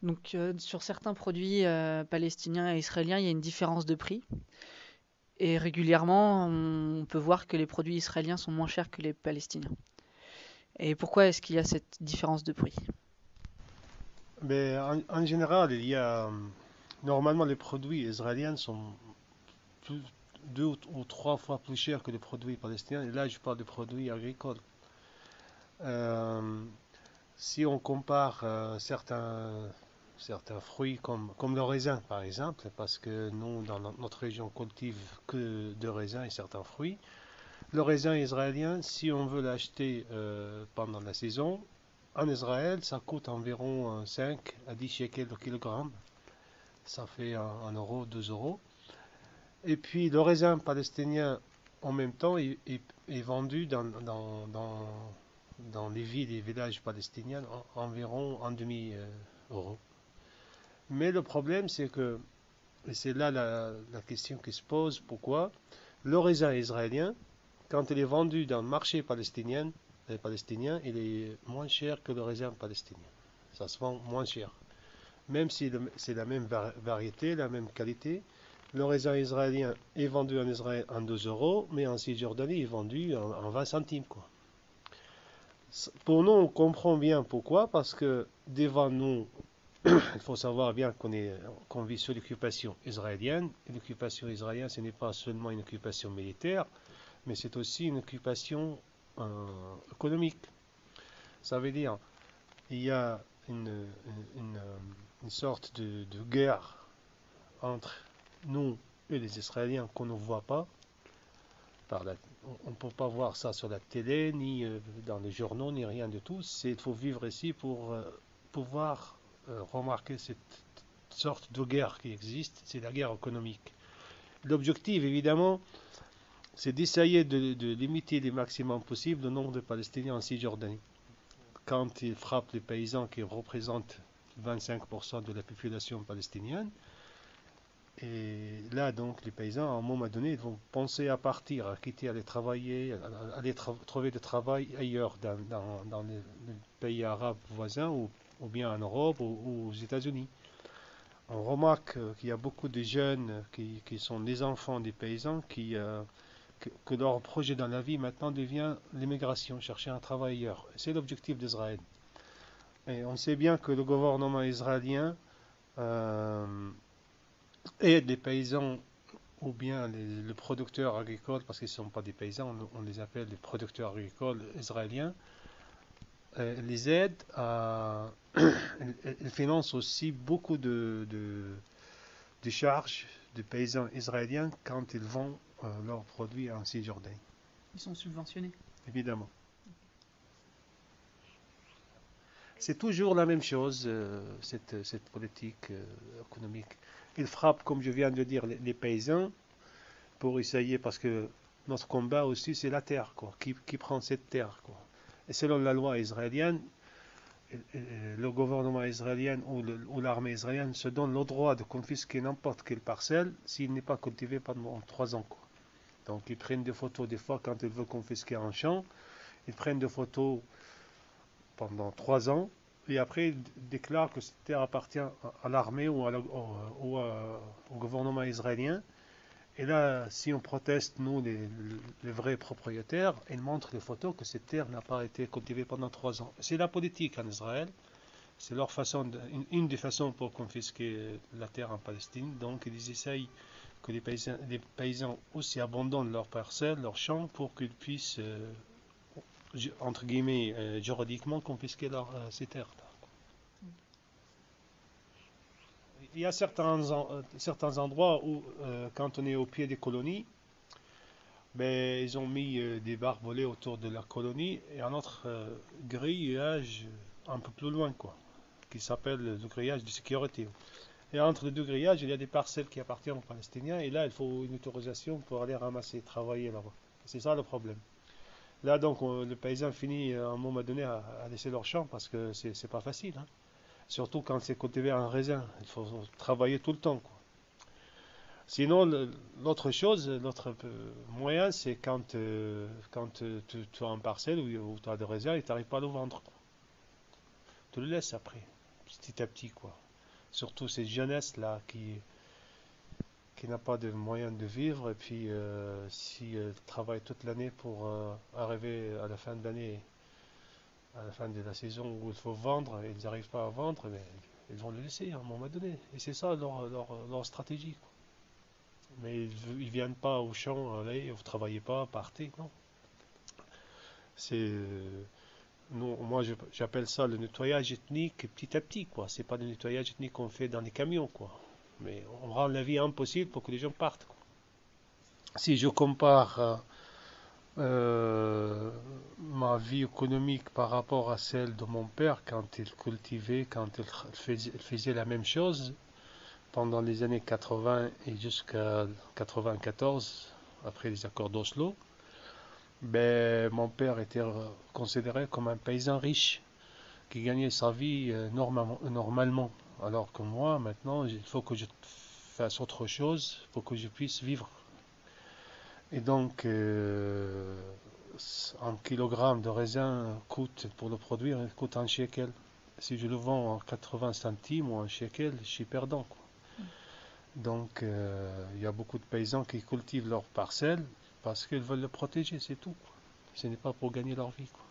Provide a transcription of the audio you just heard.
Donc, sur certains produits palestiniens et israéliens, il y a une différence de prix. Et régulièrement, on peut voir que les produits israéliens sont moins chers que les palestiniens. Et pourquoi est-ce qu'il y a cette différence de prix? Mais en général, il y a normalement les produits israéliens sont plus, deux ou trois fois plus chers que les produits palestiniens. Et là, je parle de produits agricoles. Euh, Si on compare certains fruits comme le raisin par exemple, parce que nous dans notre région on cultive que de raisins et certains fruits. Le raisin israélien, si on veut l'acheter pendant la saison, en Israël, ça coûte environ 5 à 10 shekels le kilogramme. Ça fait 1 euro, 2 euros. Et puis le raisin palestinien, en même temps, est vendu dans les villes et villages palestiniens environ un demi-euro. Mais le problème, c'est que, et c'est là la question qui se pose, pourquoi le raisin israélien, quand il est vendu dans le marché palestinien, il est moins cher que le raisin palestinien. Ça se vend moins cher. Même si c'est la même variété, la même qualité, le raisin israélien est vendu en Israël en 2 euros, mais en Cisjordanie, il est vendu en 20 centimes, quoi. Pour nous, on comprend bien pourquoi, parce que devant nous, il faut savoir bien qu'on vit sous l'occupation israélienne. Et l'occupation israélienne, ce n'est pas seulement une occupation militaire, mais c'est aussi une occupation économique. Ça veut dire il y a une sorte de guerre entre nous et les Israéliens qu'on ne voit pas. On ne peut pas voir ça sur la télé, ni dans les journaux, ni rien du tout. Il faut vivre ici pour pouvoir remarquer cette sorte de guerre qui existe. C'est la guerre économique. L'objectif, évidemment, c'est d'essayer de limiter le maximum possible le nombre de Palestiniens en Cisjordanie. Quand ils frappent les paysans qui représentent 25% de la population palestinienne, et là, donc, les paysans, à un moment donné, ils vont penser à partir, à quitter, à aller travailler, à aller trouver du travail ailleurs, dans les pays arabes voisins, ou bien en Europe, ou aux États-Unis. On remarque qu'il y a beaucoup de jeunes qui sont les enfants des paysans, que leur projet dans la vie maintenant devient l'immigration, chercher un travail ailleurs. C'est l'objectif d'Israël. Et on sait bien que le gouvernement israélien euh, aide les paysans ou bien les producteurs agricoles, parce qu'ils ne sont pas des paysans, on les appelle les producteurs agricoles israéliens, les aide à. Ils financent aussi beaucoup de charges des paysans israéliens quand ils vendent leurs produits en Cisjordanie, Ils sont subventionnés. évidemment. C'est toujours la même chose, cette politique économique. Ils frappent, comme je viens de le dire, les paysans pour essayer, parce que notre combat aussi, c'est la terre, quoi. Qui prend cette terre, quoi. Et selon la loi israélienne, le gouvernement israélien ou l'armée israélienne se donne le droit de confisquer n'importe quelle parcelle s'il n'est pas cultivé pendant 3 ans, quoi. Donc ils prennent des photos des fois quand ils veulent confisquer un champ, ils prennent des photos pendant 3 ans et après ils déclarent que cette terre appartient à l'armée au gouvernement israélien. Et là, si on proteste, nous, les vrais propriétaires, ils montrent les photos que cette terre n'a pas été cultivée pendant 3 ans. C'est la politique en Israël. C'est leur façon, une des façons pour confisquer la terre en Palestine. Donc, ils essayent que les paysans aussi abandonnent leurs parcelles, leurs champs, pour qu'ils puissent, entre guillemets, juridiquement confisquer ces terres. Il y a certains endroits où, quand on est au pied des colonies, mais ils ont mis des barbelés autour de la colonie et un autre grillage un peu plus loin, quoi, qui s'appelle le grillage de sécurité. Et entre les deux grillages, il y a des parcelles qui appartiennent aux Palestiniens et là, il faut une autorisation pour aller ramasser, travailler là-bas. C'est ça le problème. Là, donc, le paysan finit à un moment donné à laisser leur champ parce que c'est pas facile, hein. Surtout quand c'est cultivé en raisin. Il faut travailler tout le temps, quoi. Sinon, l'autre chose, l'autre moyen, c'est quand tu as un parcelle où tu as des raisins et tu n'arrives pas à le vendre. Tu le laisses après, petit à petit, quoi. surtout cette jeunesse-là qui n'a pas de moyens de vivre, et puis si travaille toute l'année pour arriver à la fin de l'année, à la fin de la saison où il faut vendre, et ils n'arrivent pas à vendre, mais ils vont le laisser à un moment donné. Et c'est ça leur stratégie, quoi. Mais ils viennent pas au champ, allez, vous travaillez pas, partez, non. C'est non, moi j'appelle ça le nettoyage ethnique petit à petit, quoi. C'est pas le nettoyage ethnique qu'on fait dans les camions, quoi. Mais on rend la vie impossible pour que les gens partent, quoi. Si je compare ma vie économique par rapport à celle de mon père quand il cultivait, quand il faisait la même chose pendant les années 80 et jusqu'à 94, après les accords d'Oslo, ben, mon père était considéré comme un paysan riche qui gagnait sa vie normalement. Alors que moi, maintenant, il faut que je fasse autre chose pour que je puisse vivre. Et donc, un kilogramme de raisin coûte, pour le produire, il coûte un shekel. Si je le vends en 80 centimes ou un shekel, je suis perdant, quoi. Donc, il y a beaucoup de paysans qui cultivent leurs parcelles parce qu'ils veulent le protéger, c'est tout, quoi. Ce n'est pas pour gagner leur vie, quoi.